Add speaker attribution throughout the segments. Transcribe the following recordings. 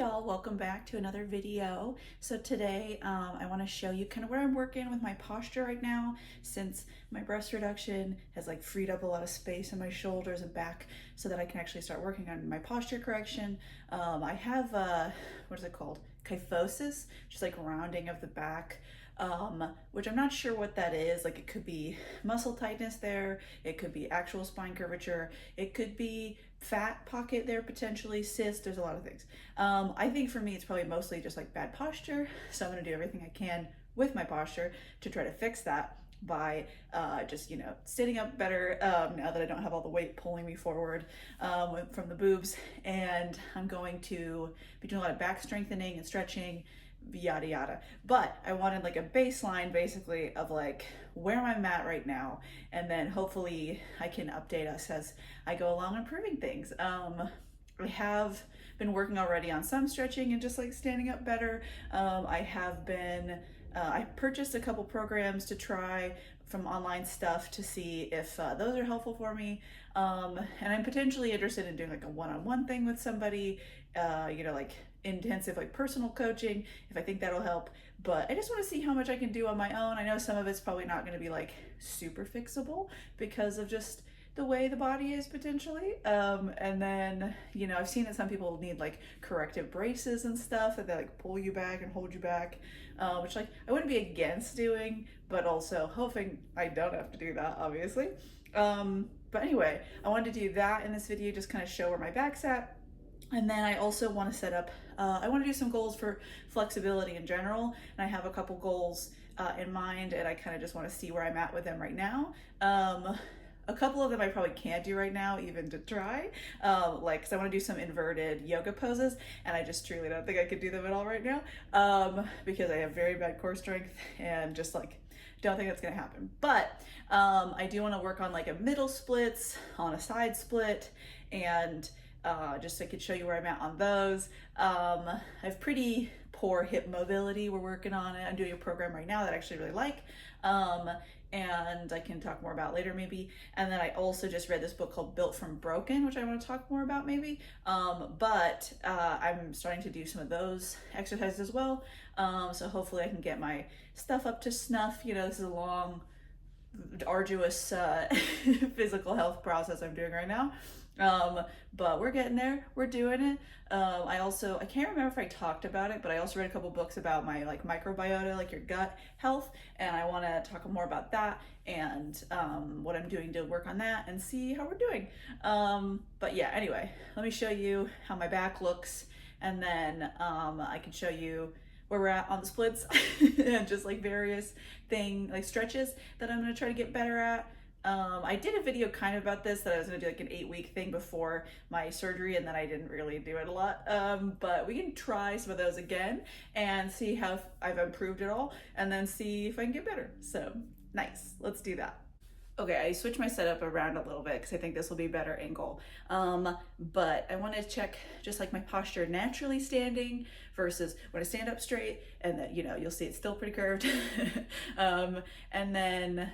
Speaker 1: y'all, welcome back to another video. So today I want to show you kind of where I'm working with my posture right now, since my breast reduction has like freed up a lot of space in my shoulders and back so that I can actually start working on my posture correction. I have what is it called? Kyphosis, just like rounding of the back. Which I'm not sure what that is. Like, it could be muscle tightness there, it could be actual spine curvature, it could be fat pocket there, potentially cyst. There's a lot of things. I think for me it's probably mostly just like bad posture, so I'm going to do everything I can with my posture to try to fix that by just standing up better now that I don't have all the weight pulling me forward from the boobs. And I'm going to be doing a lot of back strengthening and stretching, yada yada. But I wanted like a baseline basically of like where I'm at right now, and then hopefully I can update us as I go along improving things. I have been working already on some stretching and just like standing up better. I purchased a couple programs to try from online stuff to see if those are helpful for me. And I'm potentially interested in doing like a one-on-one thing with somebody, like intensive like personal coaching, if I think that'll help. But I just want to see how much I can do on my own. I know some of it's probably not going to be like super fixable because of just the way the body is potentially. And then, I've seen that some people need like corrective braces and stuff that they like pull you back and hold you back, which like I wouldn't be against doing, but also hoping I don't have to do that, obviously. But anyway, I wanted to do that in this video, just kind of show where my back's at. And then I also want to set up, I want to do some goals for flexibility in general. And I have a couple goals in mind, and I kind of just want to see where I'm at with them right now. A couple of them I probably can't do right now, even to try, because I want to do some inverted yoga poses, and I just truly don't think I could do them at all right now, because I have very bad core strength and just like don't think that's gonna happen. But I do want to work on like a middle splits, on a side split, and just so I could show you where I'm at on those. I have pretty poor hip mobility. We're working on it. I'm doing a program right now that I actually really like. And I can talk more about later maybe. And then I also just read this book called Built from Broken, which I want to talk more about maybe. But I'm starting to do some of those exercises as well. So hopefully I can get my stuff up to snuff. This is a long, arduous physical health process I'm doing right now. But we're getting there, we're doing it. I can't remember if I talked about it, but I also read a couple books about my like microbiota, like your gut health, and I want to talk more about that and what I'm doing to work on that and see how we're doing. But yeah, anyway, let me show you how my back looks, and then I can show you where we're at on the splits and just like various stretches that I'm going to try to get better at. I did a video kind of about this, that I was going to do like an 8-week thing before my surgery, and then I didn't really do it a lot. But we can try some of those again and see how I've improved it all, and then see if I can get better. So nice, let's do that. Okay, I switched my setup around a little bit because I think this will be a better angle. But I want to check just like my posture naturally standing versus when I stand up straight, and then, you'll see it's still pretty curved. And then,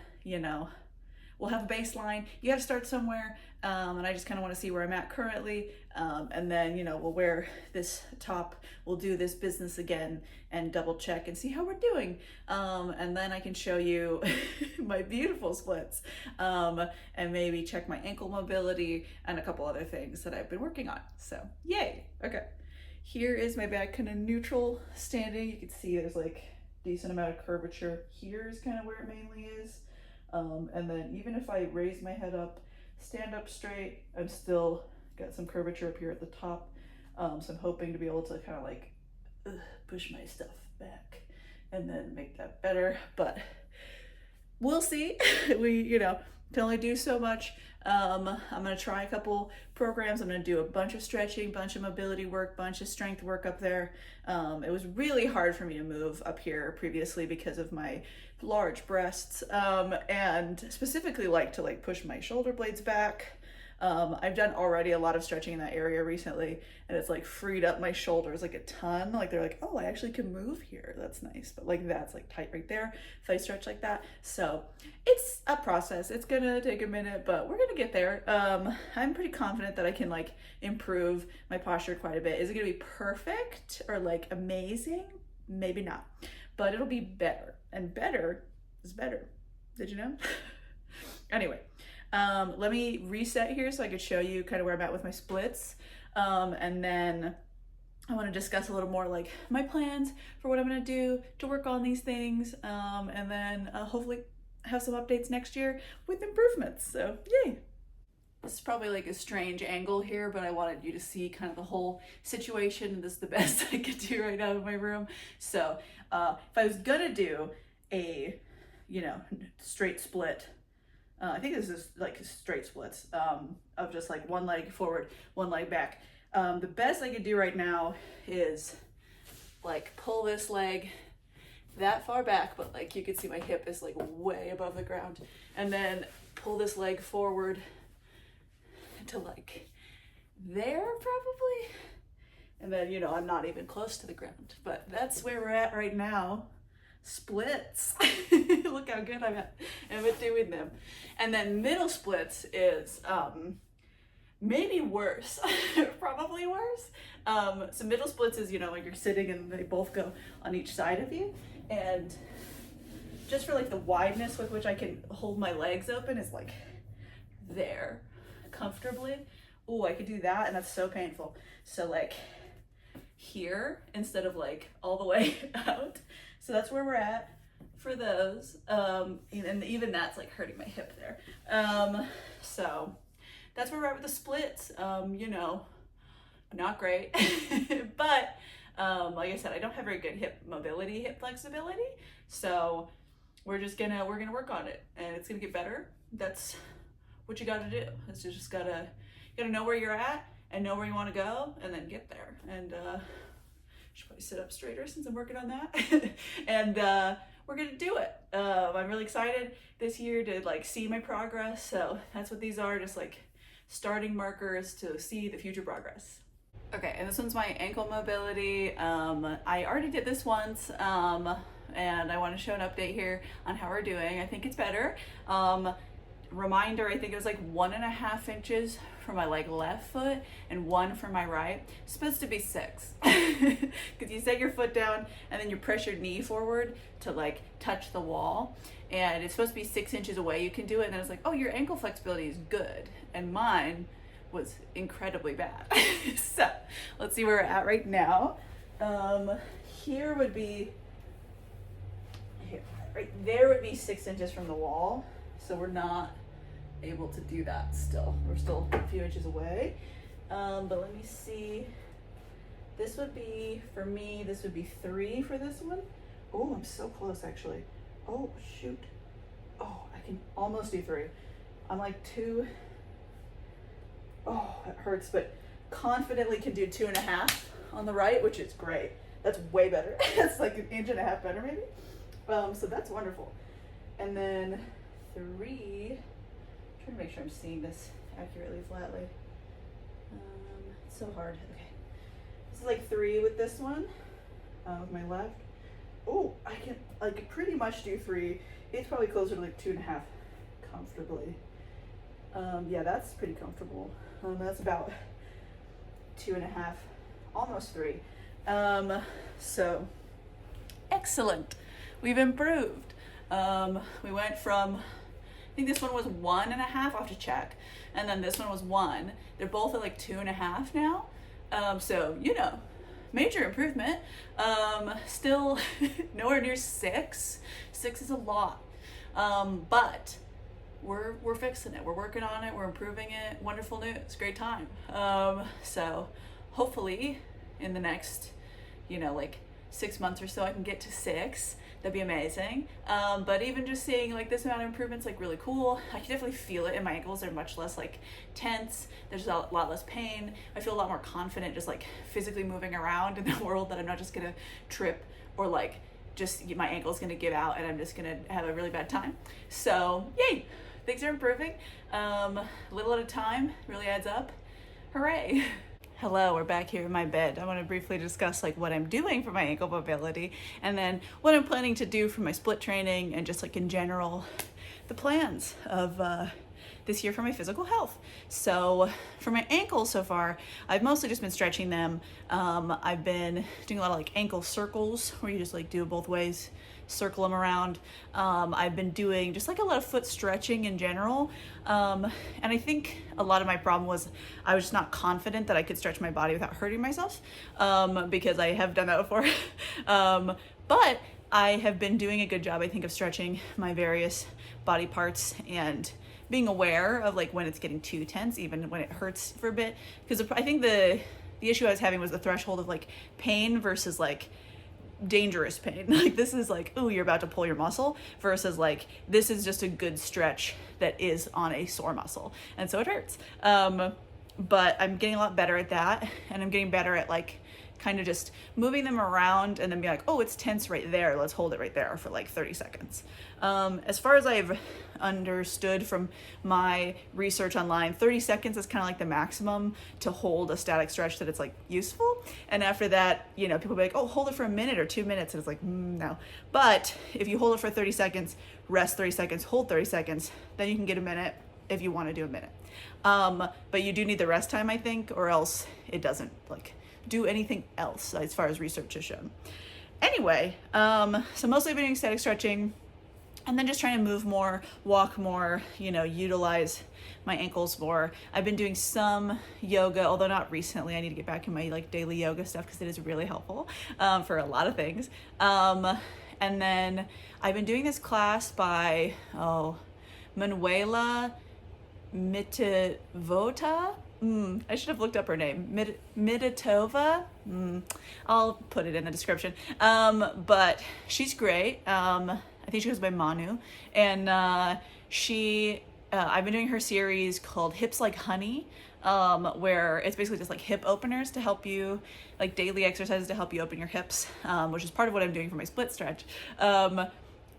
Speaker 1: we'll have a baseline. You got to start somewhere, and I just kind of want to see where I'm at currently, and then we'll wear this top, we'll do this business again and double check and see how we're doing, and then I can show you my beautiful splits, and maybe check my ankle mobility and a couple other things that I've been working on. So yay. Okay, here is my back kind of neutral standing. You can see there's like decent amount of curvature. Here is kind of where it mainly is. And then even if I raise my head up, stand up straight, I'm still got some curvature up here at the top. So I'm hoping to be able to kind of like push my stuff back and then make that better, but we'll see. We, can only do so much. I'm going to try a couple programs. I'm going to do a bunch of stretching, bunch of mobility work, bunch of strength work up there. It was really hard for me to move up here previously because of my large breasts, and specifically like to like push my shoulder blades back. I've done already a lot of stretching in that area recently, and it's like freed up my shoulders like a ton. Like they're like, oh, I actually can move here. That's nice. But like that's like tight right there if I stretch like that. So it's a process. It's gonna take a minute, but we're gonna get there. I'm pretty confident that I can like improve my posture quite a bit. Is it gonna be perfect or like amazing? Maybe not, but it'll be better, and better is better. Did you know? Anyway, let me reset here so I could show you kind of where I'm at with my splits. And then I want to discuss a little more like my plans for what I'm going to do to work on these things. And then hopefully have some updates next year with improvements. So yay. This is probably like a strange angle here, but I wanted you to see kind of the whole situation. This is the best I could do right now in my room. So if I was gonna do a, straight split, I think this is like straight splits of just like one leg forward, one leg back. The best I could do right now is like pull this leg that far back, but like you can see my hip is like way above the ground, and then pull this leg forward to like there probably, and then I'm not even close to the ground, but that's where we're at right now. Splits. Look how good I'm at doing them. And then middle splits is maybe worse. Probably worse. So middle splits is like you're sitting and they both go on each side of you, and just for like the wideness with which I can hold my legs open is like there comfortably. Oh, I could do that, and that's so painful. So like here instead of like all the way out. So that's where we're at for those. And even that's like hurting my hip there. So that's where we're at with the splits. Not great, but like I said, I don't have very good hip mobility, hip flexibility. So we're gonna work on it, and it's gonna get better. That's what you got to do. It's just gotta know where you're at and know where you want to go, and then get there. And should probably sit up straighter since I'm working on that. And we're gonna do it. I'm really excited this year to like see my progress. So that's what these are, just like starting markers to see the future progress. Okay, and this one's my ankle mobility. I already did this once, and I want to show an update here on how we're doing. I think it's better. Reminder, I think it was like 1.5 inches for my like left foot and 1 for my right. It's supposed to be 6 because you set your foot down and then you press your knee forward to like touch the wall, and it's supposed to be 6 inches away you can do it, and then it's like, oh, your ankle flexibility is good, and mine was incredibly bad. So let's see where we're at right now. Here would be right there would be 6 inches from the wall. So we're not able to do that still. We're still a few inches away. But let me see. This would be, for me, this would be 3 for this one. Oh, I'm so close actually. Oh, shoot. Oh, I can almost do 3. I'm like 2. Oh, that hurts, but confidently can do 2.5 on the right, which is great. That's way better. That's like 1.5 inches better maybe. So that's wonderful. And then 3, trying to make sure I'm seeing this accurately flatly. It's so hard. Okay, this is like 3 with this one, with my left. Oh, I can like pretty much do 3. It's probably closer to like 2.5 comfortably. Yeah, that's pretty comfortable. That's about 2.5, almost 3. So excellent. We've improved. We went from, I think this one was 1.5, I'll have to check, and then this one was 1. They're both at like 2.5 now. So, major improvement. Still nowhere near 6. 6 is a lot. But we're fixing it. We're working on it. We're improving it. Wonderful news. Great time. So hopefully in the next, like 6 months or so, I can get to 6. That'd be amazing. But even just seeing like this amount of improvements, like really cool. I can definitely feel it in my ankles. They're much less like tense. There's a lot less pain. I feel a lot more confident just like physically moving around in the world, that I'm not just gonna trip or like just my ankle's gonna give out and I'm just gonna have a really bad time. So yay, things are improving. Little at a time really adds up. Hooray. Hello, we're back here in my bed. I want to briefly discuss like what I'm doing for my ankle mobility and then what I'm planning to do for my split training and just like in general, the plans of this year for my physical health. So for my ankles so far, I've mostly just been stretching them. I've been doing a lot of like ankle circles where you just like do it both ways, circle them around. I've been doing just like a lot of foot stretching in general. And I think a lot of my problem was I was just not confident that I could stretch my body without hurting myself, because I have done that before. But I have been doing a good job, I think, of stretching my various body parts and being aware of like when it's getting too tense, even when it hurts for a bit. Because I think the issue I was having was the threshold of like pain versus like dangerous pain. Like this is like, oh, you're about to pull your muscle versus like, this is just a good stretch that is on a sore muscle. And so it hurts. But I'm getting a lot better at that. And I'm getting better at like kind of just moving them around and then be like, oh, it's tense right there. Let's hold it right there for like 30 seconds. As far as I've understood from my research online, 30 seconds is kind of like the maximum to hold a static stretch that it's like useful. And after that, you know, people be like, oh, hold it for a minute or 2 minutes. And it's like, no. But if you hold it for 30 seconds, rest 30 seconds, hold 30 seconds, then you can get a minute if you want to do a minute. But you do need the rest time, I think, or else it doesn't like do anything else as far as research has shown. Anyway, so mostly I've been doing static stretching and then just trying to move more, walk more, you know, utilize my ankles more. I've been doing some yoga, although not recently. I need to get back in my like daily yoga stuff because it is really helpful for a lot of things. And then I've been doing this class by, Manuela Mitivota. I should have looked up her name. Miditova. I'll put it in the description. But she's great. I think she goes by Manu. And I've been doing her series called Hips Like Honey, where it's basically just like hip openers to help you, like daily exercises to help you open your hips, which is part of what I'm doing for my split stretch. And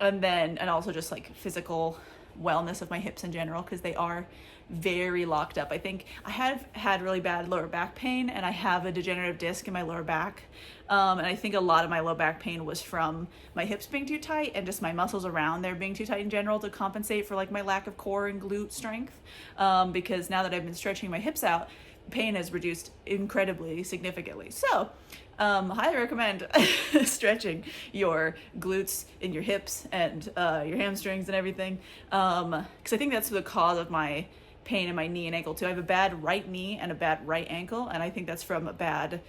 Speaker 1: also just like physical wellness of my hips in general, because they are very locked up. I think I have had really bad lower back pain and I have a degenerative disc in my lower back. And I think a lot of my low back pain was from my hips being too tight and just my muscles around there being too tight in general to compensate for like my lack of core and glute strength. Because now that I've been stretching my hips out, pain has reduced incredibly significantly. So highly recommend stretching your glutes and your hips and your hamstrings and everything, because I think that's the cause of my pain in my knee and ankle too. I have a bad right knee and a bad right ankle, and I think that's from a bad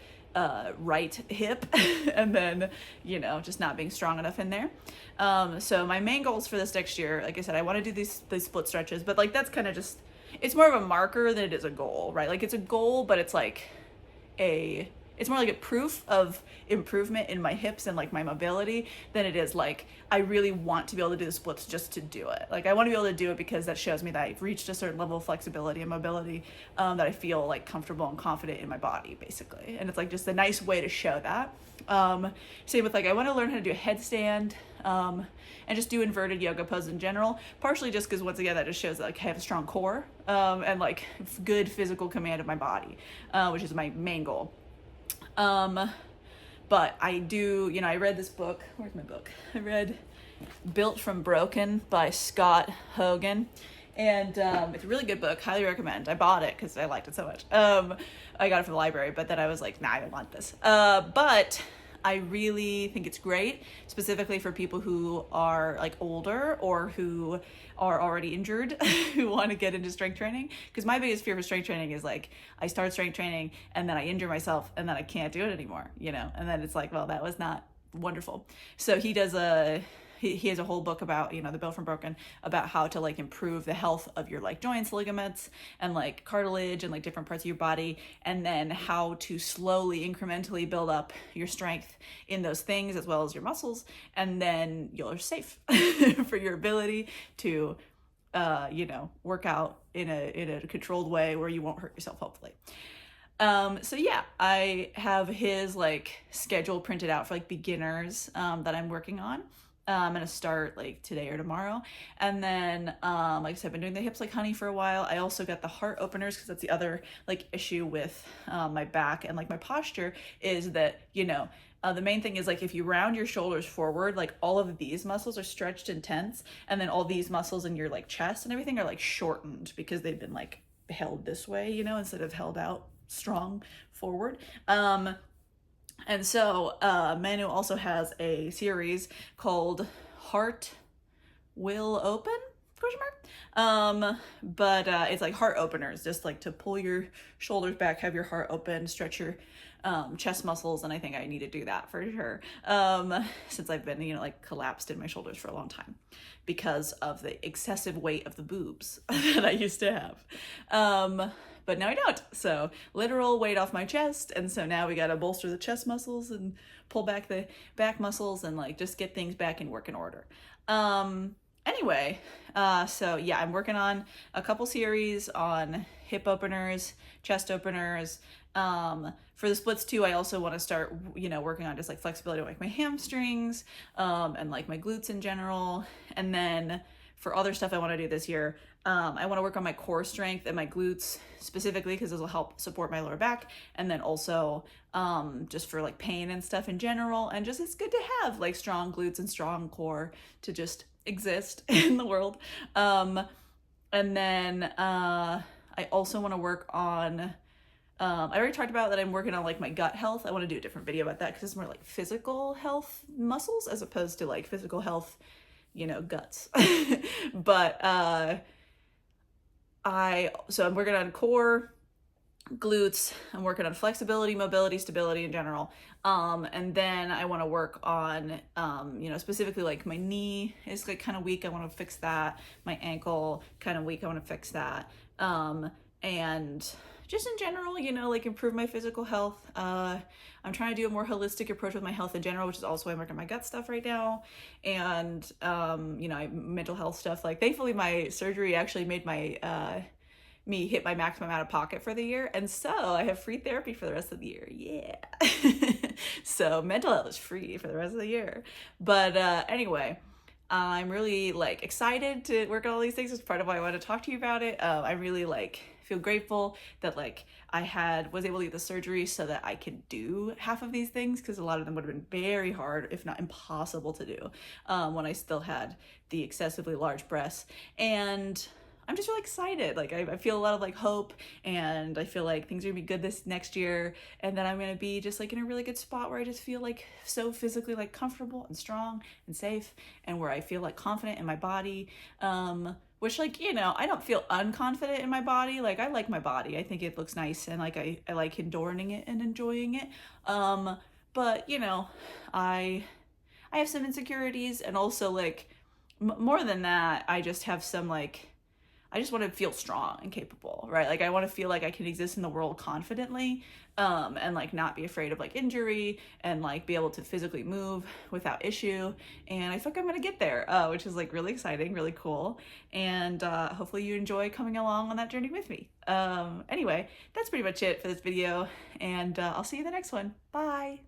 Speaker 1: right hip and then, you know, just not being strong enough in there. So my main goals for this next year, like I said, I want to do these split stretches, but like that's kind of just, it's more of a marker than it is a goal, right? Like it's a goal, but it's like it's more like a proof of improvement in my hips and like my mobility than it is like I really want to be able to do the splits just to do it. Like I want to be able to do it because that shows me that I've reached a certain level of flexibility and mobility, that I feel like comfortable and confident in my body basically. And it's like just a nice way to show that. Same with like, I want to learn how to do a headstand, and just do inverted yoga poses in general, partially just because once again, that just shows that like I have a strong core, and like good physical command of my body, which is my main goal. But I do, you know, I read this book. Where's my book? I read Built from Broken by Scott Hogan. And it's a really good book. Highly recommend. I bought it because I liked it so much. I got it from the library, but then I was like, nah, I don't want this. But I really think it's great, specifically for people who are like older or who are already injured, who want to get into strength training. Because my biggest fear for strength training is like, I start strength training and then I injure myself and then I can't do it anymore, you know? And then it's like, well, that was not wonderful. So he does he has a whole book about, you know, the Built from Broken, about how to like improve the health of your like joints, ligaments, and like cartilage and like different parts of your body, and then how to slowly, incrementally build up your strength in those things as well as your muscles, and then you're safe for your ability to, you know, work out in a controlled way where you won't hurt yourself, hopefully. So yeah, I have his like schedule printed out for like beginners, that I'm working on. I'm gonna start like today or tomorrow. And then, like I said, I've been doing the hips like honey for a while. I also got the heart openers because that's the other like issue with my back and like my posture is that, the main thing is like if you round your shoulders forward, like all of these muscles are stretched and tense, and then all these muscles in your like chest and everything are like shortened because they've been like held this way, instead of held out strong forward. And so Manu also has a series called Heart Will Open? Question mark. But it's like heart openers, just like to pull your shoulders back, have your heart open, stretch your chest muscles, and I think I need to do that for sure. Since I've been, like collapsed in my shoulders for a long time because of the excessive weight of the boobs that I used to have. But now I don't. So literal weight off my chest, and so now we gotta bolster the chest muscles and pull back the back muscles and like just get things back in working order. Anyway, so yeah, I'm working on a couple series on hip openers, chest openers. For the splits too, I also want to start, working on just like flexibility with like my hamstrings, and like my glutes in general. And then for other stuff I want to do this year, I want to work on my core strength and my glutes specifically because this will help support my lower back. And then also just for like pain and stuff in general. And just it's good to have like strong glutes and strong core to just exist in the world. And then I also want to work on I already talked about that I'm working on like my gut health. I want to do a different video about that because it's more like physical health muscles as opposed to like physical health, guts. But so I'm working on core, glutes, I'm working on flexibility, mobility, stability in general. And then I want to work on, specifically like my knee is like kind of weak. I want to fix that. My ankle kind of weak. I want to fix that. And just in general, like improve my physical health. I'm trying to do a more holistic approach with my health in general, which is also why I'm working on my gut stuff right now. And, mental health stuff. Like thankfully my surgery actually made my, me hit my maximum out of pocket for the year. And so I have free therapy for the rest of the year. Yeah. So mental health is free for the rest of the year. But anyway, I'm really like excited to work on all these things. It's part of why I want to talk to you about it. I really like feel grateful that like I was able to get the surgery so that I could do half of these things because a lot of them would have been very hard, if not impossible to do, when I still had the excessively large breasts. And I'm just really excited. Like I feel a lot of like hope, and I feel like things are gonna be good this next year, and then I'm gonna be just like in a really good spot where I just feel like so physically like comfortable and strong and safe, and where I feel like confident in my body. Which like, I don't feel unconfident in my body. Like I like my body. I think it looks nice, and like I like adorning it and enjoying it. But I have some insecurities, and also like more than that, I just have some like I just want to feel strong and capable, right? Like I want to feel like I can exist in the world confidently, and like not be afraid of like injury, and like be able to physically move without issue. And I think I'm gonna get there, which is like really exciting, really cool. And hopefully you enjoy coming along on that journey with me. Anyway, that's pretty much it for this video, and I'll see you in the next one. Bye.